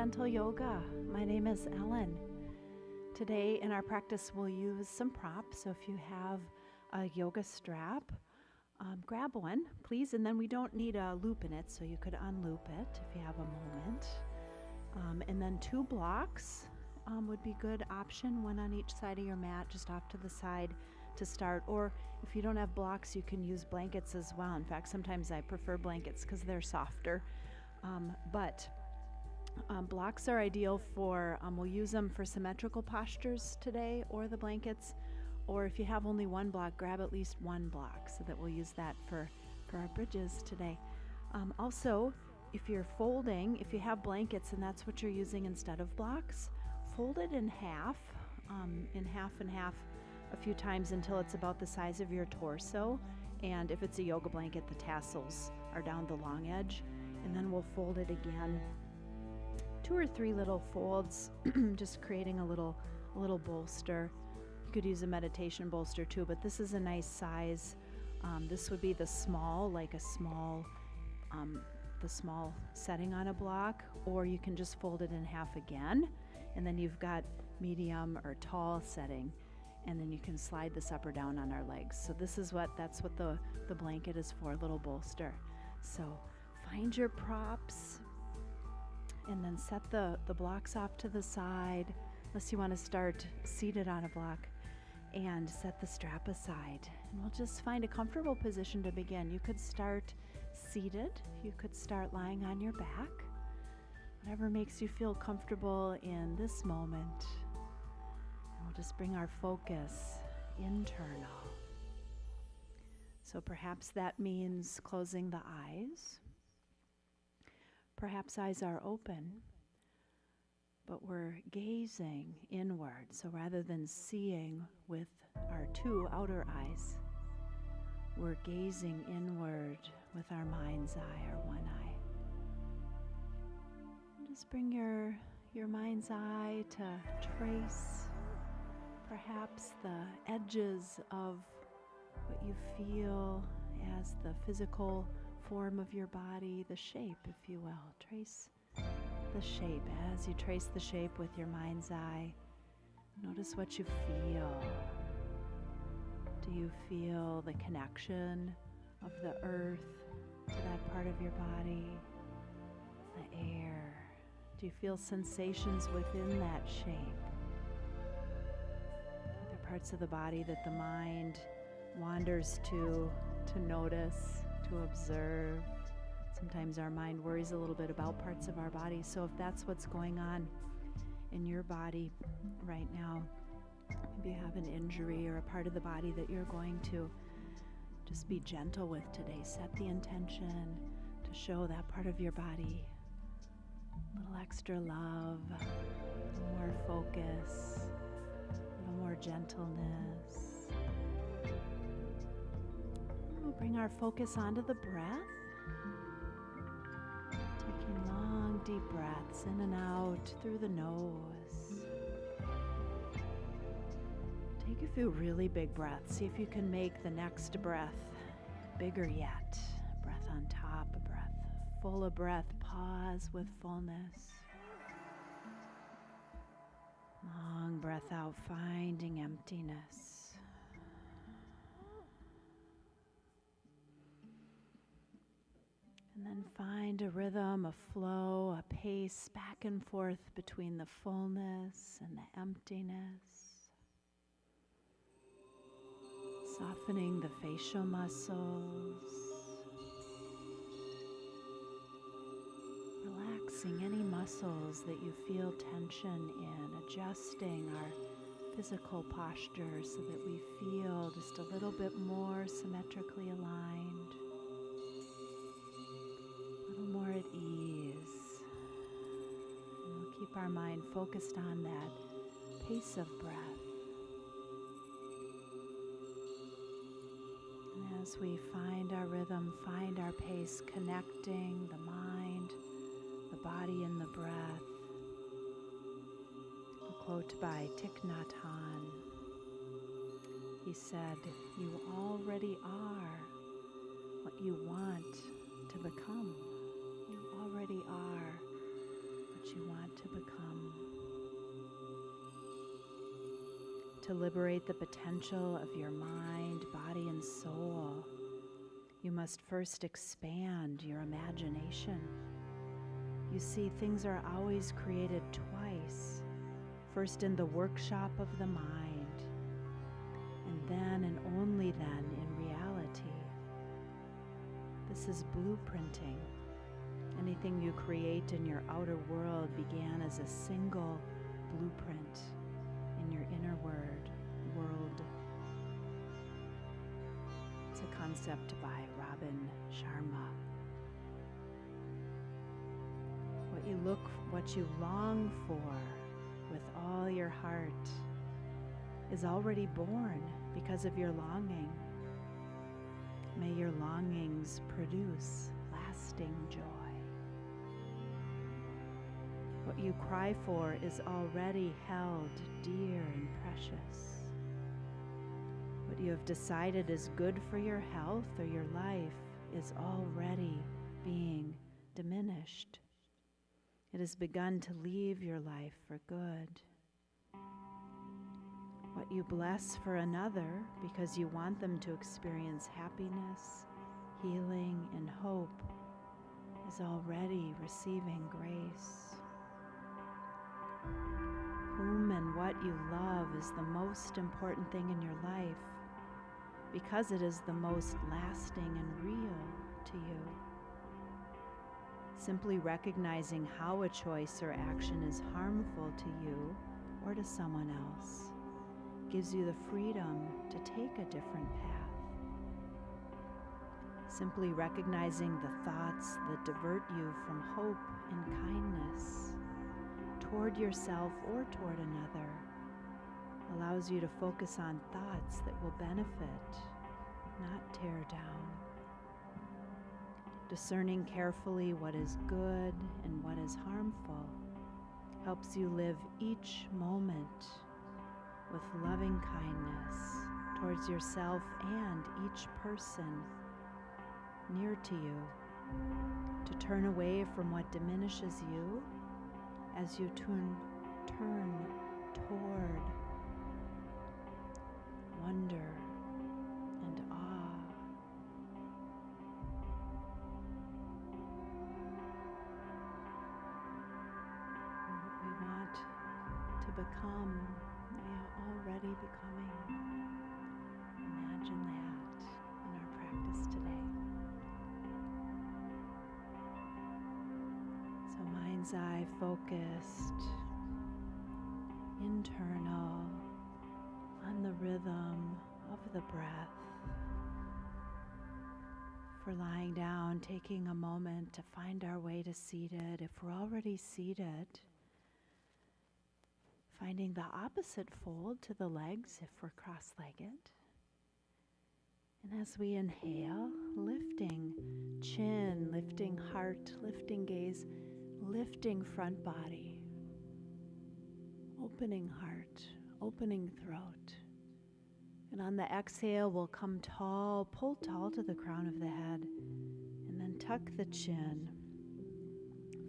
Gentle Yoga. My name is Ellen. Today in our practice we'll use some props. So if you have a yoga strap, grab one, please. And then we don't need a loop in it, so you could unloop it if you have a moment. And then 2 blocks would be a good option, one on each side of your mat, just off to the side to start. Or if you don't have blocks, you can use blankets as well. In fact, sometimes I prefer blankets because they're softer. Blocks are ideal for, we'll use them for symmetrical postures today, or the blankets. Or if you have only one block, grab at least one block so that we'll use that for our bridges today. Also, if you're folding, if you have blankets and that's what you're using instead of blocks, fold it in half and half a few times until it's about the size of your torso. And if it's a yoga blanket, the tassels are down the long edge. And then we'll fold it again. 2 or 3 little folds, just creating a little bolster. You could use a meditation bolster too, but this is a nice size. This would be the small, like the small setting on a block, or you can just fold it in half again, and then you've got medium or tall setting, and then you can slide this up or down on our legs. So that's what the blanket is for, a little bolster. So find your props and then set the blocks off to the side, unless you want to start seated on a block, and set the strap aside. And we'll just find a comfortable position to begin. You could start seated, you could start lying on your back, whatever makes you feel comfortable in this moment. And we'll just bring our focus internal. So perhaps that means closing the eyes. Perhaps eyes are open, but we're gazing inward. So rather than seeing with our 2 outer eyes, we're gazing inward with our mind's eye, or one eye. And just bring your mind's eye to trace perhaps the edges of what you feel as the physical form of your body, the shape, if you will. Trace the shape. As you trace the shape with your mind's eye, notice what you feel. Do you feel the connection of the earth to that part of your body? The air? Do you feel sensations within that shape? Are there parts of the body that the mind wanders to notice, to observe? Sometimes our mind worries a little bit about parts of our body. So if that's what's going on in your body right now, maybe you have an injury or a part of the body that you're going to just be gentle with today. Set the intention to show that part of your body a little extra love, a little more focus, a little more gentleness. We'll bring our focus onto the breath. Taking long, deep breaths in and out through the nose. Take a few really big breaths. See if you can make the next breath bigger yet. Breath on top, a breath full of breath. Pause with fullness. Long breath out, finding emptiness. And then find a rhythm, a flow, a pace back and forth between the fullness and the emptiness. Softening the facial muscles. Relaxing any muscles that you feel tension in. Adjusting our physical posture so that we feel just a little bit more symmetrically aligned. More at ease. And we'll keep our mind focused on that pace of breath. And as we find our rhythm, find our pace, connecting the mind, the body, and the breath. A quote by Thich Nhat Hanh. He said, "You already are what you want to become. You already are what you want To liberate the potential of your mind, body, and soul, you must first expand your imagination. You see, things are always created twice. First in the workshop of the mind, and then and only then in reality. This is blueprinting. Anything you create in your outer world began as a single blueprint in your inner world. It's a concept by Robin Sharma. What you long for with all your heart is already born because of your longing. May your longings produce lasting joy. What you cry for is already held dear and precious. What you have decided is good for your health or your life is already being diminished. It has begun to leave your life for good. What you bless for another because you want them to experience happiness, healing, and hope is already receiving grace. Whom and what you love is the most important thing in your life because it is the most lasting and real to you. Simply recognizing how a choice or action is harmful to you or to someone else gives you the freedom to take a different path. Simply recognizing the thoughts that divert you from hope and kindness toward yourself or toward another allows you to focus on thoughts that will benefit, not tear down. Discerning carefully what is good and what is harmful helps you live each moment with loving kindness towards yourself and each person near to you, to turn away from what diminishes you as you turn toward wonder and awe. We want to become, we are already becoming. Imagine that in our practice today. So mind's eye focused, internal, on the rhythm of the breath. For lying down, taking a moment to find our way to seated. If we're already seated, finding the opposite fold to the legs if we're cross-legged. And as we inhale, lifting chin, lifting heart, lifting gaze, lifting front body, opening heart, opening throat. And on the exhale, we'll come tall, pull tall to the crown of the head, and then tuck the chin.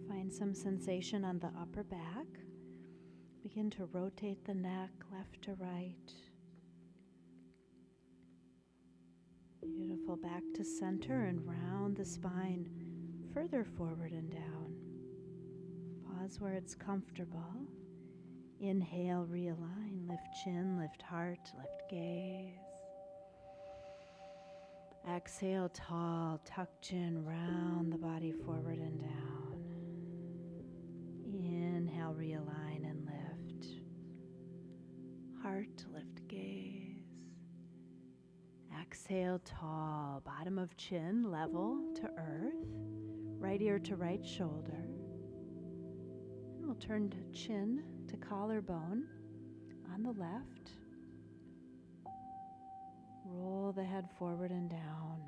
Find some sensation on the upper back. Begin to rotate the neck left to right. Beautiful. Back to center and round the spine further forward and down. Pause where it's comfortable. Inhale, realign, lift chin, lift heart, lift gaze. Exhale, tall, tuck chin, round the body forward and down. Inhale, realign and lift. Heart, lift gaze. Exhale, tall, bottom of chin level to earth, right ear to right shoulder. And we'll turn to chin to collarbone on the left. Roll the head forward and down.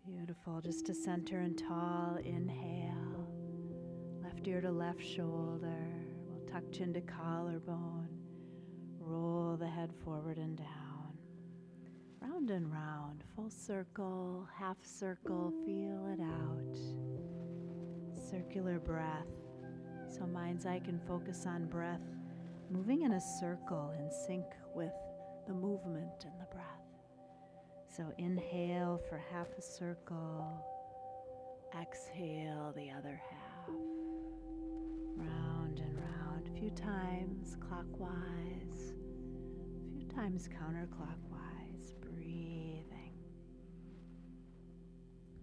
Beautiful. Just to center and tall, inhale. Left ear to left shoulder. We'll tuck chin to collarbone. Roll the head forward and down. Round and round. Full circle, half circle. Feel it out. Circular breath. So mind's eye can focus on breath moving in a circle in sync with the movement and the breath. So inhale for half a circle, exhale the other half, round and round, a few times clockwise, a few times counterclockwise, breathing.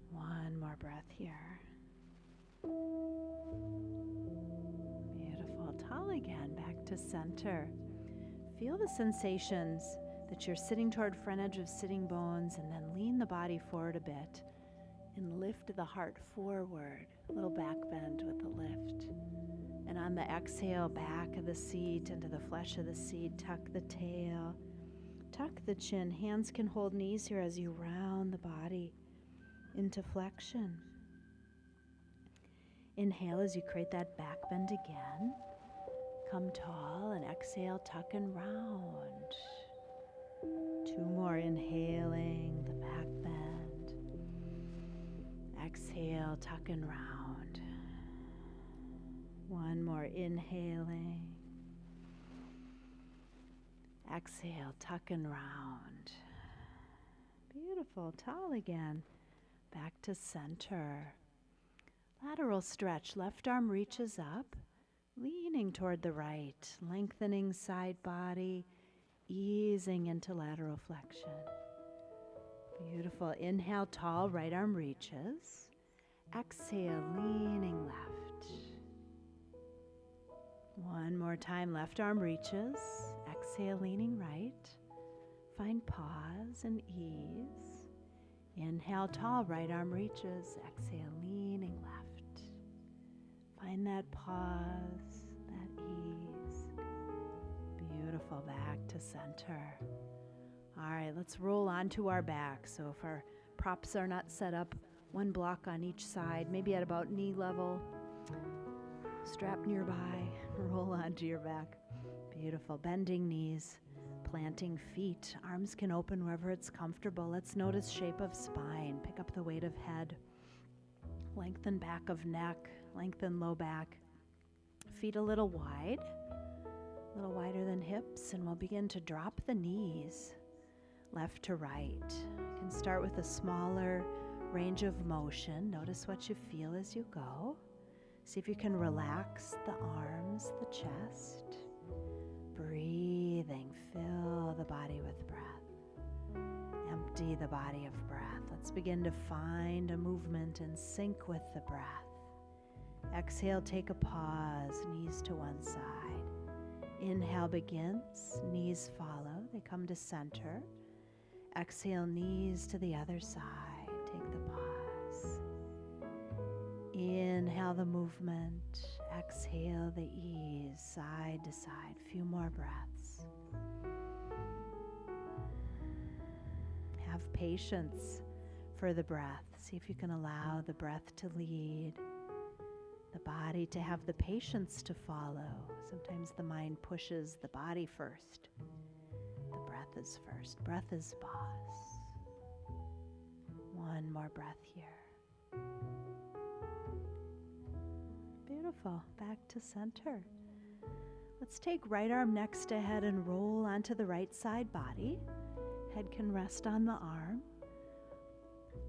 One more breath here. Beautiful. Tall again, back to center. Feel the sensations that you're sitting toward front edge of sitting bones, and then lean the body forward a bit and lift the heart forward. A little back bend with the lift. And on the exhale, back of the seat into the flesh of the seat, tuck the tail, tuck the chin. Hands can hold knees here as you round the body into flexion. Inhale as you create that back bend again. Come tall and exhale, tuck and round. Two more, inhaling the back bend. Exhale, tuck and round. One more, inhaling. Exhale, tuck and round. Beautiful, tall again. Back to center. Lateral stretch, left arm reaches up, leaning toward the right, lengthening side body, easing into lateral flexion. Beautiful. Inhale, tall, right arm reaches. Exhale, leaning left. One more time, left arm reaches. Exhale, leaning right. Find pause and ease. Inhale, tall, right arm reaches. Exhale, leaning left. Find that pause, that ease. Beautiful, back to center. All right, let's roll onto our back. So if our props are not set up, one block on each side, maybe at about knee level, strap nearby, roll onto your back. Beautiful, bending knees, planting feet. Arms can open wherever it's comfortable. Let's notice shape of spine. Pick up the weight of head. Lengthen back of neck, lengthen low back. Feet a little wide, a little wider than hips, and we'll begin to drop the knees left to right. You can start with a smaller range of motion. Notice what you feel as you go. See if you can relax the arms, the chest. Breathing, fill the body with breath. Empty the body of breath. Let's begin to find a movement in sync with the breath. Exhale, take a pause, knees to one side. Inhale begins, knees follow, they come to center. Exhale, knees to the other side, take the pause. Inhale the movement, exhale the ease, side to side, few more breaths. Have patience for the breath. See if you can allow the breath to lead, the body to have the patience to follow. Sometimes the mind pushes the body first. The breath is first. Breath is boss. One more breath here. Beautiful. Back to center. Let's take right arm next to head and roll onto the right side body. Head can rest on the arm.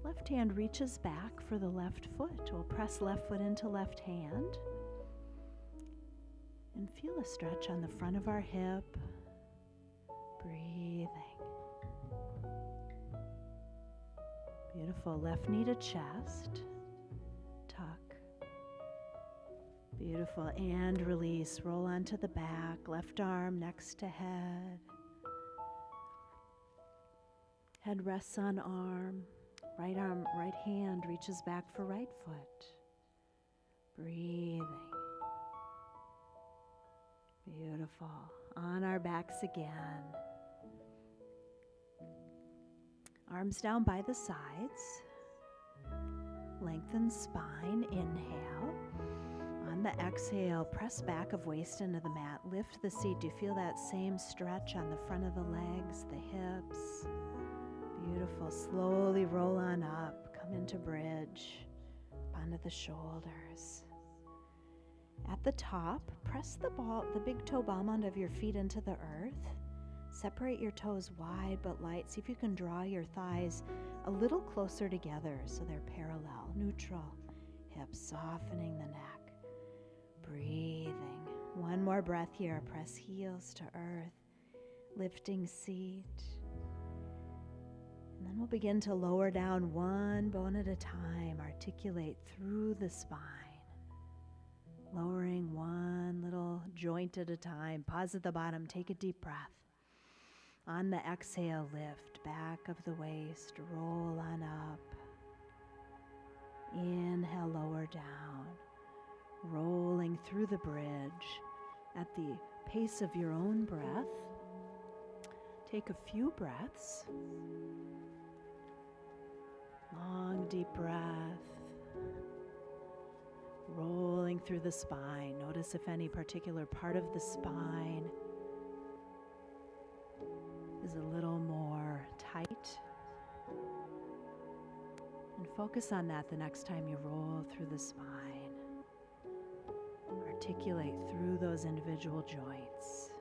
Left hand reaches back for the left foot. We'll press left foot into left hand. And feel a stretch on the front of our hip. Breathing. Beautiful. Left knee to chest. Tuck. Beautiful. And release. Roll onto the back. Left arm next to head. Head rests on arm. Right arm, right hand reaches back for right foot. Breathing. Beautiful. On our backs again. Arms down by the sides. Lengthen spine. Inhale. On the exhale, press back of waist into the mat. Lift the seat. Do you feel that same stretch on the front of the legs, the hips? Beautiful. Slowly roll on up. Come into bridge. Up onto the shoulders. At the top, press the big toe ball of your feet into the earth. Separate your toes wide but light. See if you can draw your thighs a little closer together so they're parallel, neutral. Hips softening the neck. Breathing. One more breath here. Press heels to earth. Lifting seat. And then we'll begin to lower down one bone at a time. Articulate through the spine. Lowering one little joint at a time. Pause at the bottom. Take a deep breath. On the exhale, lift back of the waist. Roll on up. Inhale, lower down. Rolling through the bridge at the pace of your own breath. Take a few breaths. Long, deep breath. Rolling through the spine. Notice if any particular part of the spine is a little more tight. And focus on that the next time you roll through the spine. Articulate through those individual joints.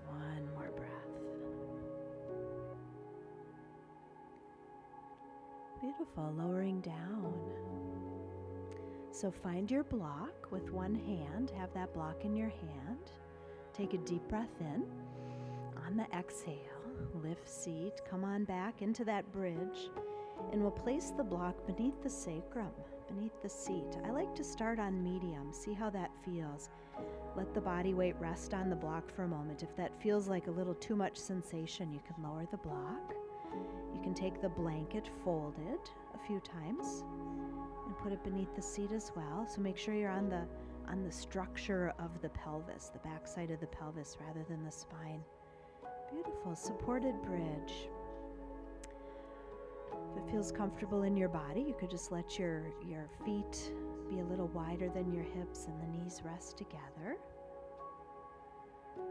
One more breath. Beautiful. Lowering down. So find your block with one hand. Have that block in your hand. Take a deep breath in. On the exhale, lift seat. Come on back into that bridge. And we'll place the block beneath the sacrum, beneath the seat. I like to start on medium. See how that feels. Let the body weight rest on the block for a moment. If that feels like a little too much sensation, you can lower the block. You can take the blanket folded a few times and put it beneath the seat as well. So make sure you're on the structure of the pelvis, the back side of the pelvis rather than the spine. Beautiful. Supported bridge. If it feels comfortable in your body, you could just let your feet be a little wider than your hips and the knees rest together.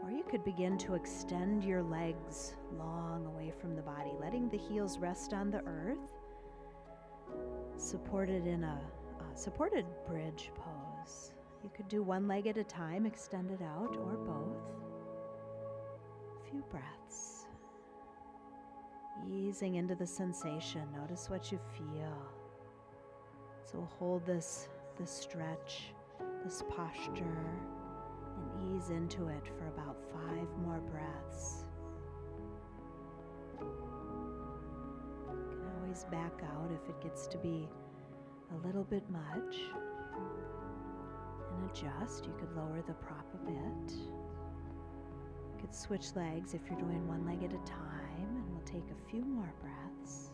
Or you could begin to extend your legs long away from the body, letting the heels rest on the earth, supported in a supported bridge pose. You could do one leg at a time, extend it out, or both. A few breaths. Easing into the sensation. Notice what you feel. So hold this stretch, this posture, and ease into it for about 5 more breaths. You can always back out if it gets to be a little bit much. And adjust. You could lower the prop a bit. You could switch legs if you're doing one leg at a time, and we'll take a few more breaths.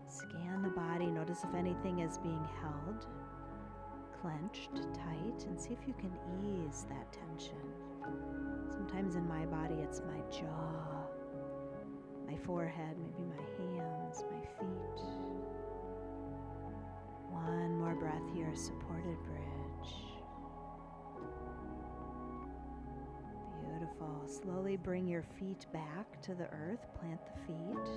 Scan the body. Notice if anything is being held, clenched, tight, and see if you can ease that tension. Sometimes in my body it's my jaw, my forehead, maybe my hands, my feet. One more breath here, supported bridge. Beautiful. Slowly bring your feet back to the earth. Plant the feet.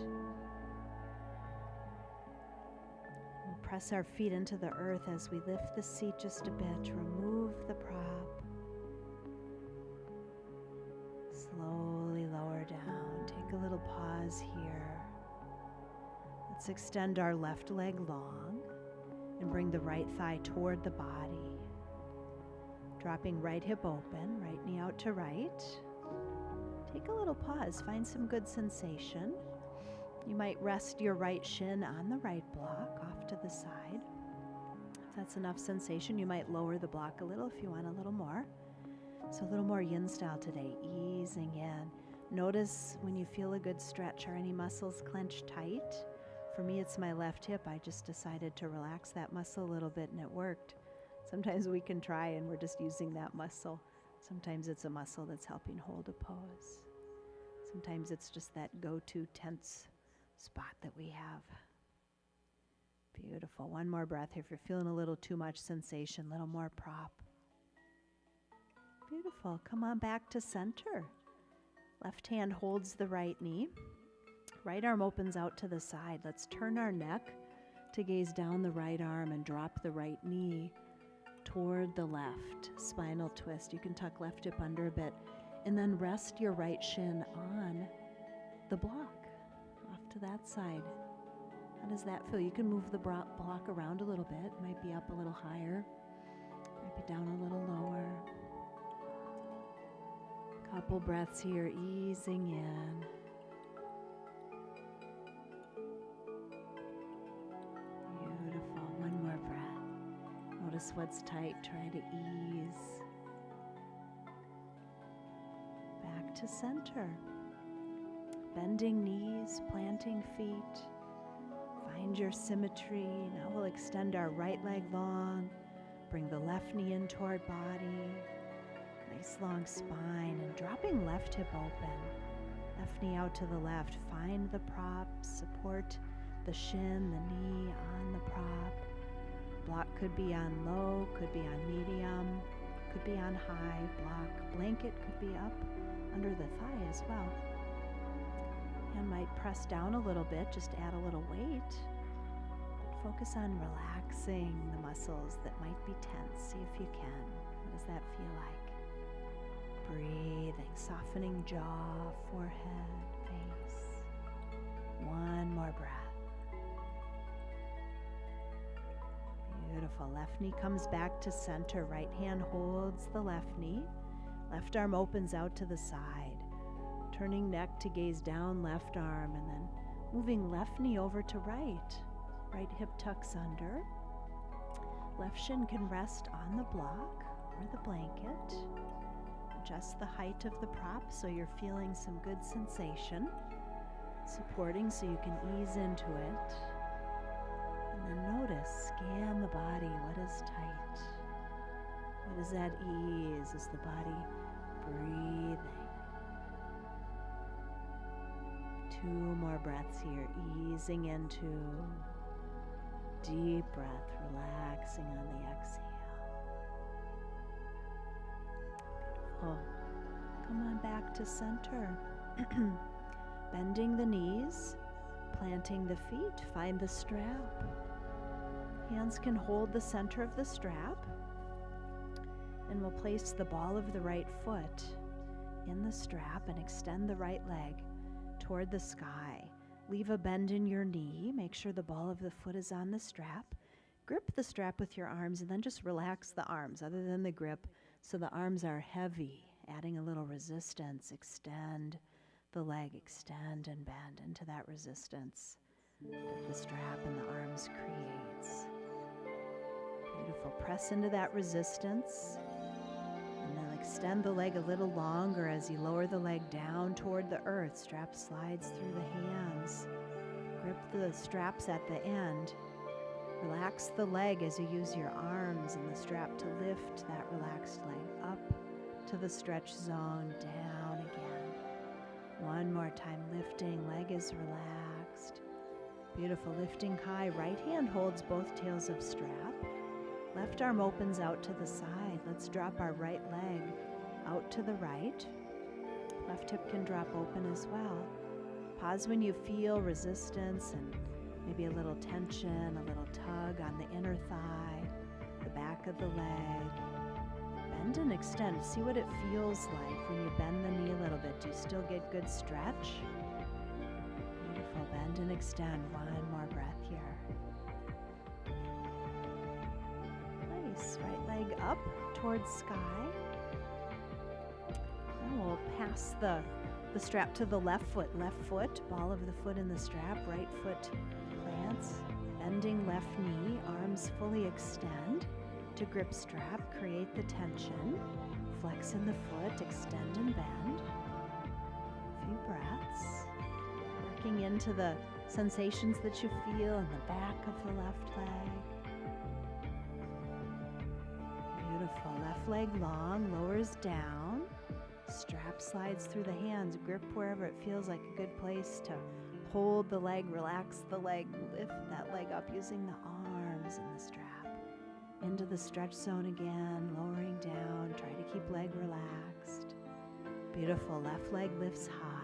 We'll press our feet into the earth as we lift the seat just a bit. Remove the prop. Slowly lower down. Take a little pause here. Let's extend our left leg long and bring the right thigh toward the body. Dropping right hip open, right knee out to right. Take a little pause. Find some good sensation. You might rest your right shin on the right block off to the side. If that's enough sensation, you might lower the block a little if you want a little more. So a little more yin style today, easing in. Notice when you feel a good stretch, are any muscles clenched tight? For me, it's my left hip. I just decided to relax that muscle a little bit and it worked. Sometimes we can try and we're just using that muscle. Sometimes it's a muscle that's helping hold a pose. Sometimes it's just that go-to tense spot that we have. Beautiful. One more breath here. If you're feeling a little too much sensation, a little more prop. Beautiful. Come on back to center. Left hand holds the right knee. Right arm opens out to the side. Let's turn our neck to gaze down the right arm and drop the right knee toward the left. Spinal twist. You can tuck left hip under a bit and then rest your right shin on the block off to that side. How does that feel? You can move the block around a little bit. Might be up a little higher, might be down a little lower. Couple breaths here, easing in. Beautiful. One more breath. Notice what's tight. Try to ease. Back to center. Bending knees, planting feet. Find your symmetry. Now we'll extend our right leg long. Bring the left knee in toward body. Nice long spine, and dropping left hip open. Left knee out to the left. Find the prop. Support the shin, the knee on the prop. Block could be on low, could be on medium, could be on high. Block blanket could be up under the thigh as well. Hand might press down a little bit, just add a little weight. Focus on relaxing the muscles that might be tense. See if you can. What does that feel like? Breathing, softening jaw, forehead, face. One more breath. Beautiful. Left knee comes back to center. Right hand holds the left knee. Left arm opens out to the side. Turning neck to gaze down left arm, and then moving left knee over to right. Right hip tucks under. Left shin can rest on the block or the blanket. Adjust the height of the prop so you're feeling some good sensation. Supporting so you can ease into it. And then notice, scan the body. What is tight? What is at ease? Is the body breathing? 2 more breaths here, easing into deep breath, relaxing on the exhale. Beautiful. Come on back to center. Bending the knees, planting the feet, find the strap. Hands can hold the center of the strap, and we'll place the ball of the right foot in the strap and extend the right leg toward the sky. Leave a bend in your knee. Make sure the ball of the foot is on the strap. Grip the strap with your arms and then just relax the arms other than the grip so the arms are heavy, adding a little resistance. Extend the leg, extend and bend into that resistance that the strap and the arms creates. Beautiful. Press into that resistance. And then extend the leg a little longer as you lower the leg down toward the earth. Strap slides through the hands. Grip the straps at the end. Relax the leg as you use your arms and the strap to lift that relaxed leg up to the stretch zone, down again. One more time, lifting, leg is relaxed. Beautiful, lifting high. Right hand holds both tails of strap. Left arm opens out to the side. Let's drop our right leg out to the right. Left hip can drop open as well. Pause when you feel resistance and maybe a little tension, a little tug on the inner thigh, the back of the leg. Bend and extend. See what it feels like when you bend the knee a little bit. Do you still get good stretch? Beautiful. Bend and extend. One more breath here. Nice. Right leg up towards sky. And we'll pass the strap to the left foot. Left foot, ball of the foot in the strap. Right foot plants. Bending left knee. Arms fully extend to grip strap. Create the tension. Flex in the foot. Extend and bend. A few breaths. Working into the sensations that you feel in the back of the left leg. Beautiful. Left leg long, lowers down. Strap slides through the hands. Grip wherever it feels like a good place to hold the leg, relax the leg, lift that leg up using the arms and the strap. Into the stretch zone again, lowering down. Try to keep leg relaxed. Beautiful. Left leg lifts high.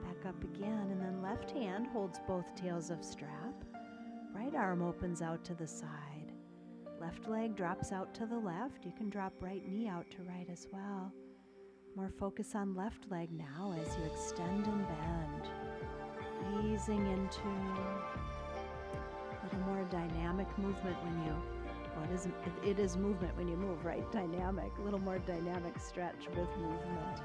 Back up again, and then left hand holds both tails of strap. Right right arm opens out to the side. Left leg drops out to the left. You can drop right knee out to right as well. More focus on left leg now as you extend and bend. Easing into a little more dynamic movement when you, well, it is movement when you move, right? Dynamic, a little more dynamic stretch with movement.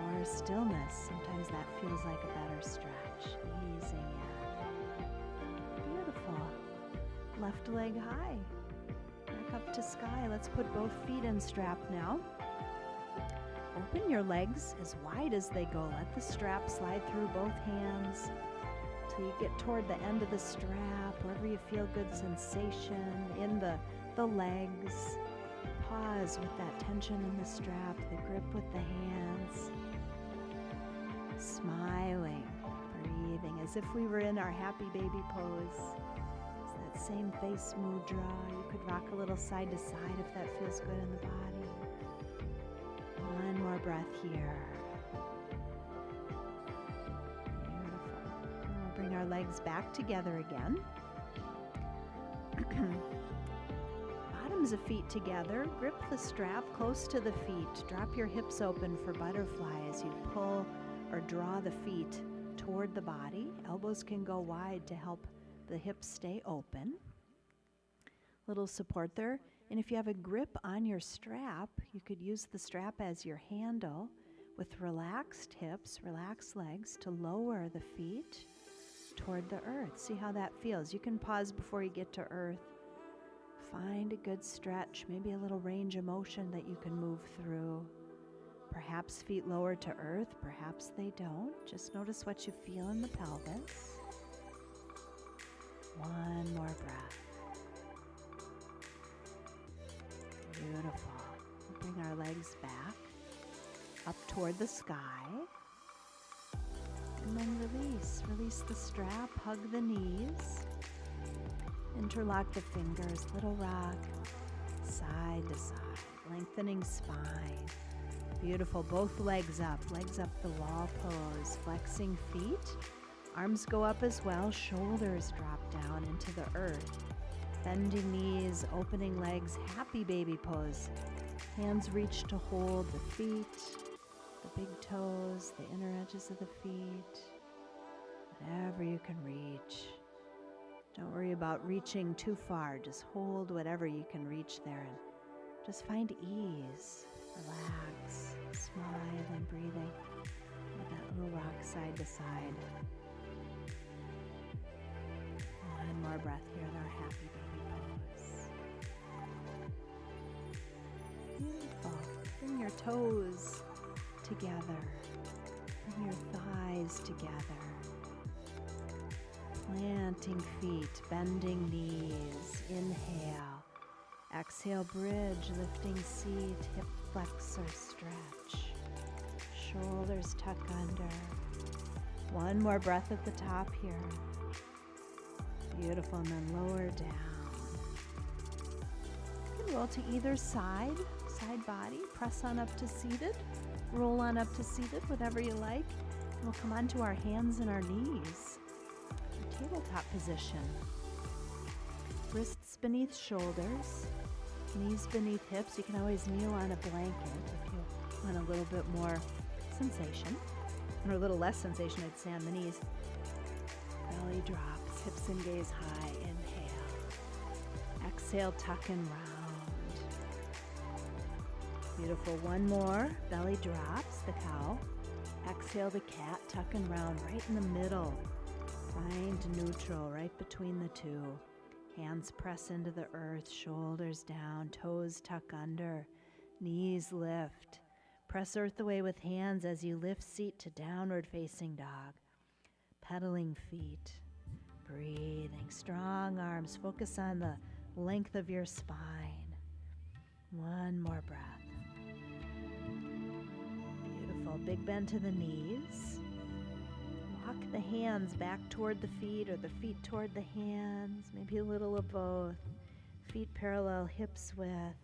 More stillness, sometimes that feels like a better stretch. Easing in. Beautiful. Left leg high. Back up to sky. Let's put both feet in strap now. Open your legs as wide as they go. Let the strap slide through both hands till you get toward the end of the strap, wherever you feel good sensation in the legs. Pause with that tension in the strap, the grip with the hands. Smiling, breathing as if we were in our happy baby pose. It's that same face mudra. You could rock a little side to side if that feels good in the body. One more breath here. Beautiful. And we'll bring our legs back together again. Bottoms of feet together. Grip the strap close to the feet. Drop your hips open for butterfly as you pull or draw the feet toward the body. Elbows can go wide to help the hips stay open. Little support there. And if you have a grip on your strap, you could use the strap as your handle with relaxed hips, relaxed legs to lower the feet toward the earth. See how that feels. You can pause before you get to earth. Find a good stretch, maybe a little range of motion that you can move through. Perhaps feet lower to earth, perhaps they don't. Just notice what you feel in the pelvis. One more breath. Beautiful. Bring our legs back up toward the sky. And then release. Release the strap, hug the knees. Interlock the fingers, little rock, side to side, lengthening spine. Beautiful, both legs up the wall pose, flexing feet. Arms go up as well, shoulders drop down into the earth. Bending knees, opening legs, happy baby pose. Hands reach to hold the feet, the big toes, the inner edges of the feet, whatever you can reach. Don't worry about reaching too far. Just hold whatever you can reach there and just find ease. Relax, smile and breathing with that little rock side to side. One more breath here in our happy baby pose. Beautiful. Bring your toes together. Bring your thighs together. Planting feet, bending knees. Inhale. Exhale, bridge, lifting seat, hip flexor stretch. Shoulders tuck under. One more breath at the top here. Beautiful, and then lower down. You can roll to either side, side body. Press on up to seated. Roll on up to seated, whatever you like. And we'll come onto our hands and our knees. Tabletop position. Wrists beneath shoulders, knees beneath hips. You can always kneel on a blanket if you want a little bit more sensation, or a little less sensation, I'd say, on the knees. Belly drops, hips and gaze high. Inhale. Exhale, tuck and round. Beautiful. One more. Belly drops, the cow. Exhale, the cat, tuck and round, right in the middle. Find neutral right between the two. Hands press into the earth, shoulders down, toes tuck under, knees lift. Press earth away with hands as you lift seat to downward facing dog. Pedaling feet, breathing, strong arms. Focus on the length of your spine. One more breath. Beautiful. Big bend to the knees. Walk the hands back toward the feet or the feet toward the hands, maybe a little of both. Feet parallel, hips width.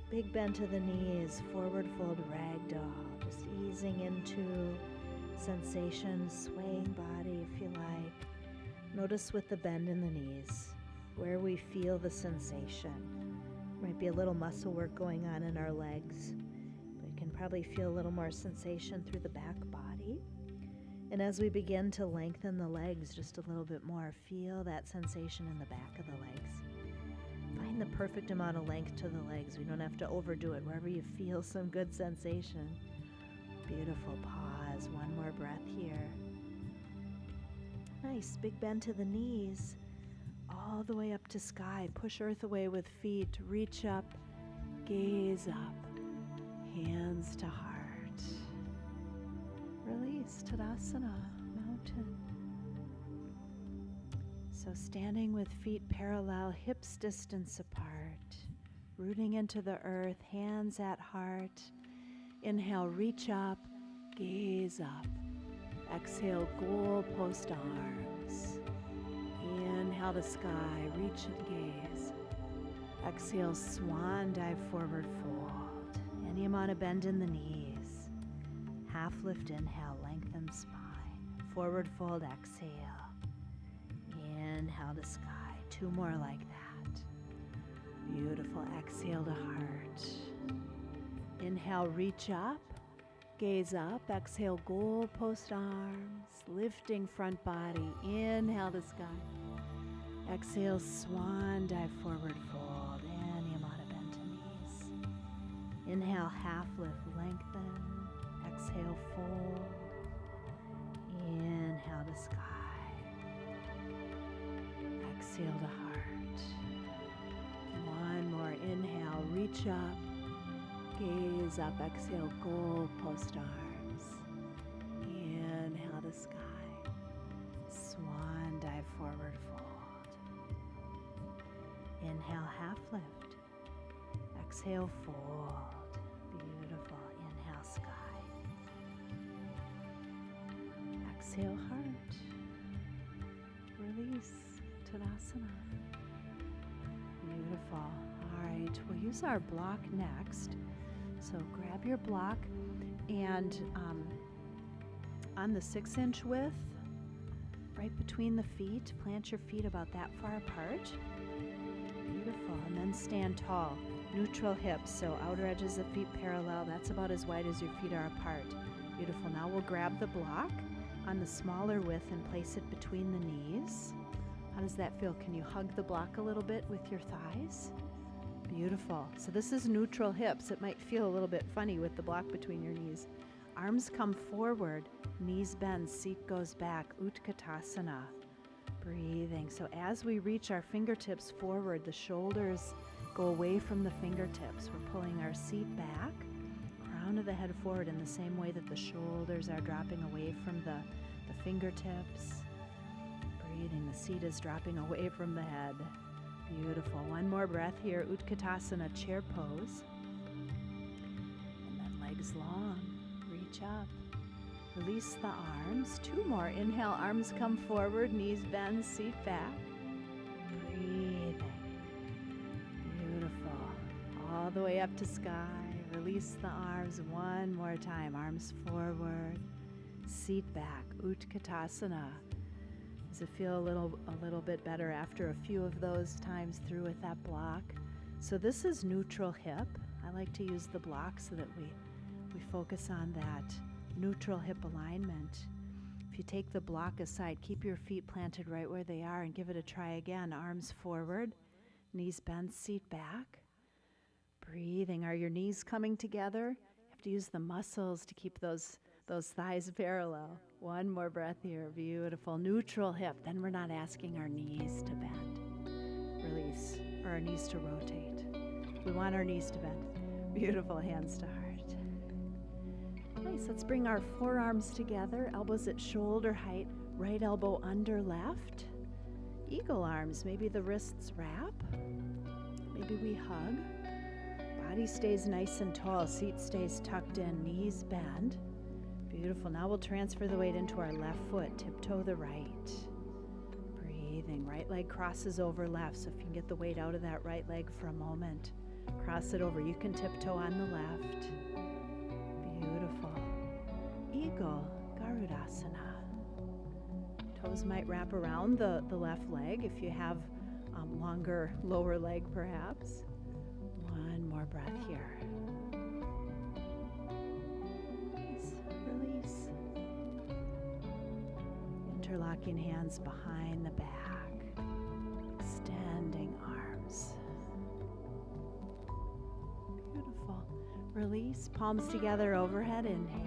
Big bend to the knees, forward fold ragdoll. Just easing into sensation, swaying body if you like. Notice with the bend in the knees where we feel the sensation. Might be a little muscle work going on in our legs. We can probably feel a little more sensation through the back body. And as we begin to lengthen the legs just a little bit more, feel that sensation in the back of the legs. Find the perfect amount of length to the legs. We don't have to overdo it. Wherever you feel some good sensation. Beautiful. Pause. One more breath here. Nice. Big bend to the knees. All the way up to sky. Push earth away with feet. Reach up. Gaze up. Hands to heart. Release. Tadasana. Mountain. So standing with feet parallel, hips distance apart. Rooting into the earth. Hands at heart. Inhale. Reach up. Gaze up. Exhale. Goal post arms. Inhale to sky, reach and gaze. Exhale, swan dive forward fold. Any amount of bend in the knees. Half lift, inhale, lengthen spine. Forward fold, exhale. Inhale to sky, 2 more like that. Beautiful, exhale to heart. Inhale, reach up, gaze up. Exhale, goal post arms, lifting front body. Inhale to sky. Exhale, swan dive forward fold. Any amount of bend to knees. Inhale, half lift, lengthen. Exhale, fold. Inhale to sky. Exhale to heart. One more. Inhale, reach up. Gaze up. Exhale, goal post arms. Inhale to sky. Swan dive forward fold. Inhale, half lift. Exhale, fold. Beautiful. Inhale, sky. Exhale, heart. Release. Tadasana. Beautiful. All right, we'll use our block next. So grab your block and on the 6-inch width, right between the feet, plant your feet about that far apart. Beautiful. And then stand tall. Neutral hips, so outer edges of feet parallel. That's about as wide as your feet are apart. Beautiful. Now we'll grab the block on the smaller width and place it between the knees. How does that feel? Can you hug the block a little bit with your thighs? Beautiful. So this is neutral hips. It might feel a little bit funny with the block between your knees. Arms come forward, knees bend, seat goes back. Utkatasana. Breathing. So as we reach our fingertips forward, the shoulders go away from the fingertips. We're pulling our seat back, crown of the head forward in the same way that the shoulders are dropping away from the fingertips. Breathing. The seat is dropping away from the head. Beautiful. One more breath here. Utkatasana, chair pose. And then legs long. Reach up. Release the arms. 2 more. Inhale, arms come forward, knees bend, seat back. Breathing. Beautiful. All the way up to sky. Release the arms one more time. Arms forward, seat back. Utkatasana. Does it feel a little bit better after a few of those times through with that block? So this is neutral hip. I like to use the block so that we focus on that neutral hip alignment. If you take the block aside, keep your feet planted right where they are and give it a try again. Arms forward, knees bent, seat back. Breathing. Are your knees coming together? You have to use the muscles to keep those thighs parallel. One more breath here. Beautiful. Neutral hip. Then we're not asking our knees to bend. Release. Or our knees to rotate. We want our knees to bend. Beautiful. Hands to heart. Nice. Let's bring our forearms together. Elbows at shoulder height. Right elbow under left. Eagle arms. Maybe the wrists wrap. Maybe we hug. Body stays nice and tall. Seat stays tucked in. Knees bend. Beautiful. Now we'll transfer the weight into our left foot. Tiptoe the right. Breathing. Right leg crosses over left. So if you can get the weight out of that right leg for a moment, cross it over. You can tiptoe on the left. Beautiful. Eagle. Garudasana. Toes might wrap around the left leg if you have longer lower leg perhaps. One more breath here. Release. Interlocking hands behind the back. Extending arms. Beautiful. Release. Palms together overhead. Inhale.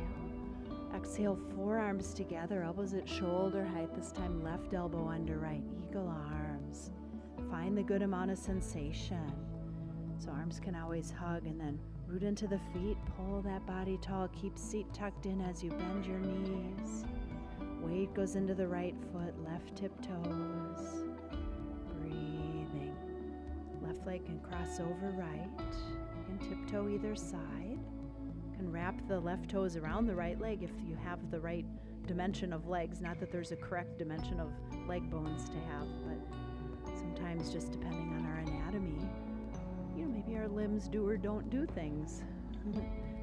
Exhale, forearms together, elbows at shoulder height. This time left elbow under right. Eagle arms. Find the good amount of sensation. So arms can always hug, and then root into the feet. Pull that body tall. Keep seat tucked in as you bend your knees. Weight goes into the right foot, left tiptoes. Breathing. Left leg can cross over right. You can tiptoe either side. You can wrap the left toes around the right leg if you have the right dimension of legs. Not that there's a correct dimension of leg bones to have, but sometimes just depending on our anatomy, maybe our limbs do or don't do things,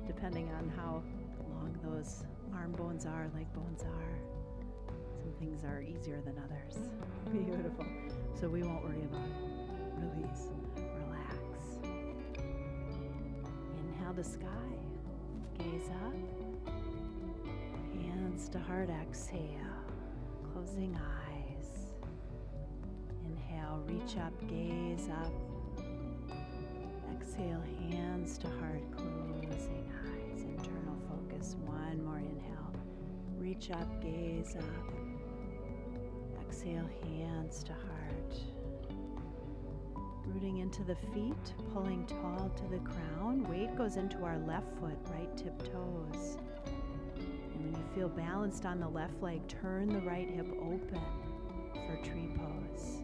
depending on how long those arm bones are, leg bones are. Some things are easier than others. Beautiful. So we won't worry about it. Release. Relax. Inhale to sky. Gaze up. Hands to heart. Exhale. Closing eyes. Inhale. Reach up. Gaze up. Exhale, hands to heart, closing eyes, internal focus. One more inhale. Reach up, gaze up. Exhale, hands to heart. Rooting into the feet, pulling tall to the crown. Weight goes into our left foot, right tip toes. And when you feel balanced on the left leg, turn the right hip open for tree pose.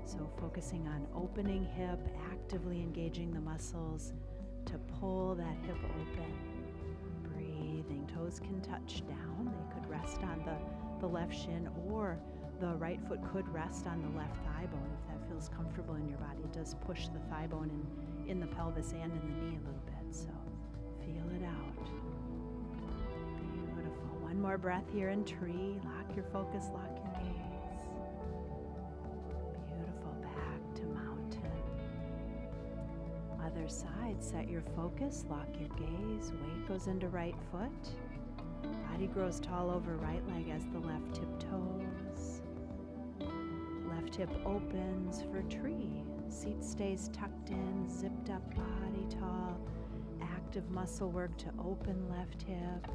So focusing on opening hip, actively engaging the muscles to pull that hip open. Breathing. Toes can touch down. They could rest on the left shin, or the right foot could rest on the left thigh bone if that feels comfortable in your body. It does push the thigh bone in the pelvis and in the knee a little bit, so feel it out. Beautiful. One more breath here in tree. Lock your focus, lock your gaze. Other side, set your focus, lock your gaze, weight goes into right foot, body grows tall over right leg as the left tiptoes, left hip opens for tree, seat stays tucked in, zipped up body tall, active muscle work to open left hip,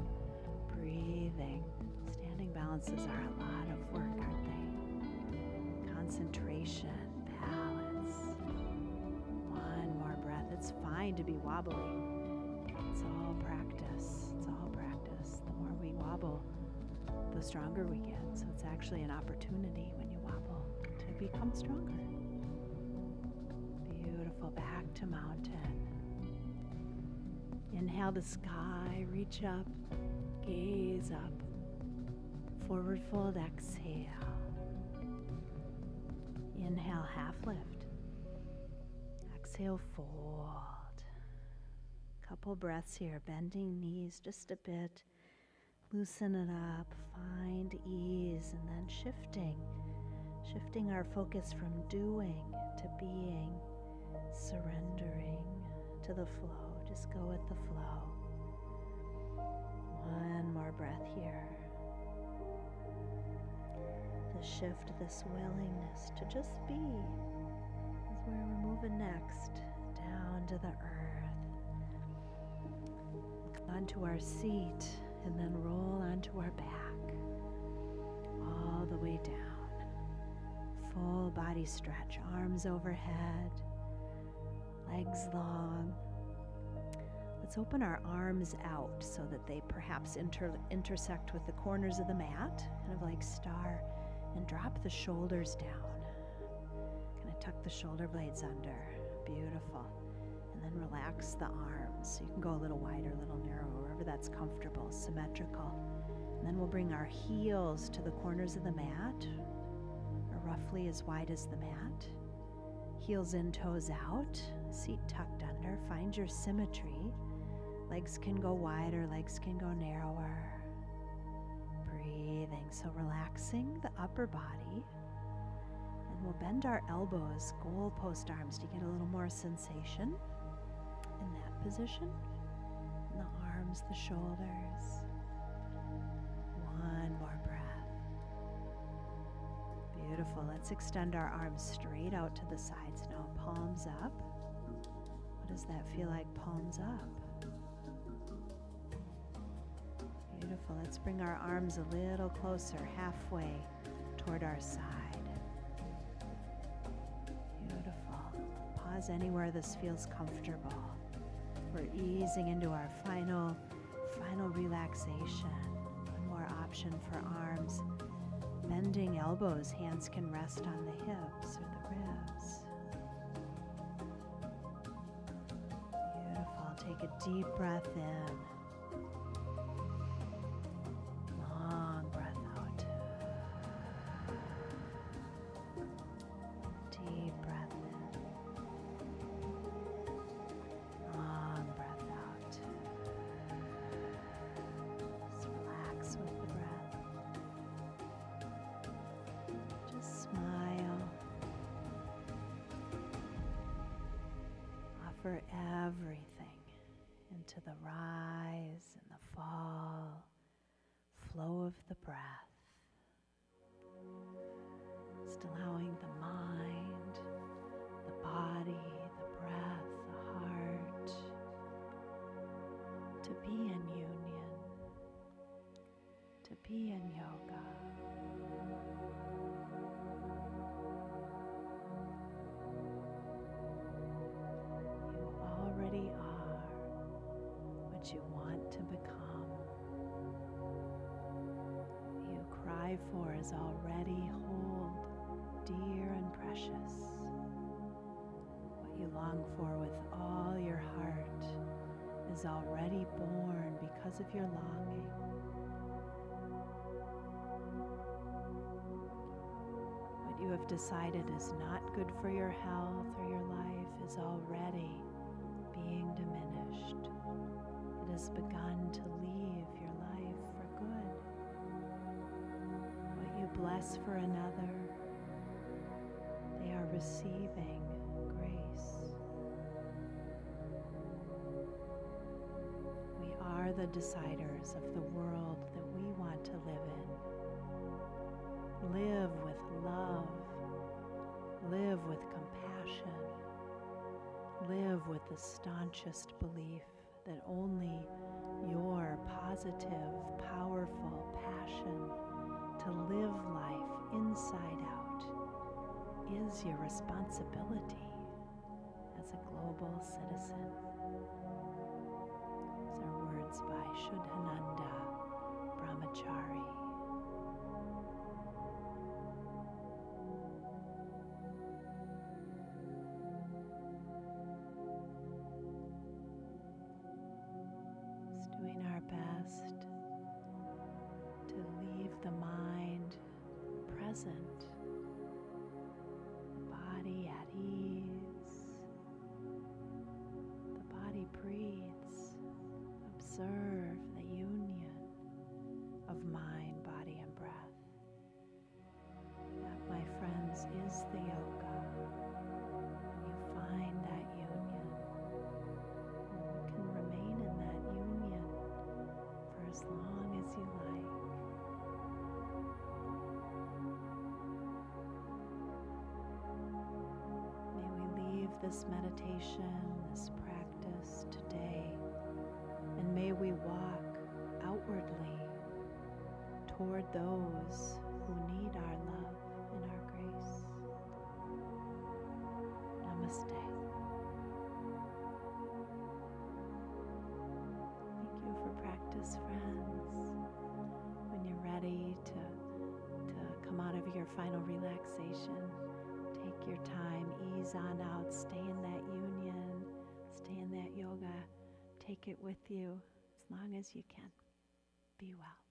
breathing. Standing balances are a lot of work, aren't they? Concentration. It's fine to be wobbly. It's all practice. It's all practice. The more we wobble, the stronger we get. So it's actually an opportunity when you wobble to become stronger. Beautiful. Back to mountain. Inhale to sky. Reach up. Gaze up. Forward fold. Exhale. Inhale. Half lift. Exhale, fold. Couple breaths here, bending knees just a bit. Loosen it up, find ease, and then shifting our focus from doing to being, surrendering to the flow. Just go with the flow. One more breath here. To shift this willingness to just be is where we're moving next, down to the earth, onto our seat, and then roll onto our back, all the way down. Full body stretch, arms overhead, legs long. Let's open our arms out so that they perhaps intersect with the corners of the mat, kind of like star, and drop the shoulders down. Kind of tuck the shoulder blades under. Beautiful. And then relax the arms. So you can go a little wider, a little narrower, wherever that's comfortable, symmetrical. And then we'll bring our heels to the corners of the mat, or roughly as wide as the mat. Heels in, toes out, seat tucked under. Find your symmetry. Legs can go wider, legs can go narrower. Breathe. Breathing, so relaxing the upper body. And we'll bend our elbows, goalpost arms, to get a little more sensation in that position. And the arms, the shoulders. One more breath. Beautiful. Let's extend our arms straight out to the sides now. Palms up. What does that feel like? Palms up. Beautiful. Let's bring our arms a little closer, halfway toward our side. Beautiful. Pause anywhere this feels comfortable. We're easing into our final relaxation. One more option for arms. Bending elbows, hands can rest on the hips or the ribs. Beautiful. Take a deep breath in. Long breath out. Deep breath in. Long breath out. Just relax with the breath. Just smile. Offer everything into the rise and the fall, flow of the breath. Just allowing the mind, the body, the breath, the heart to be in union, to be in yoga. You already are what you want to become. What you cry for is already whole, dear and precious. What you long for with all your heart is already born because of your longing. What you have decided is not good for your health or your life is already being diminished. It has begun to leave your life for good. What you bless for another, they are receiving grace. We are the deciders of the world that we want to live in. Live with love. Live with compassion. Live with the staunchest belief that only your positive, powerful passion to live life inside out is your responsibility as a global citizen. These are words by Sundell Brahmachari. Doing our best to leave the mind present, the body at ease. The body breathes. Observe the union of mind, body, and breath. That, my friends, is the yoga. When you find that union, you can remain in that union for as long as you like. May we leave this meditation, this practice today, and may we walk outwardly toward those who need our love and our grace. Namaste. Thank you for practice, friends. When you're ready to come out of your final relaxation, take your time, ease on out, stay in that union, stay in that yoga, take it with you as long as you can. Be well.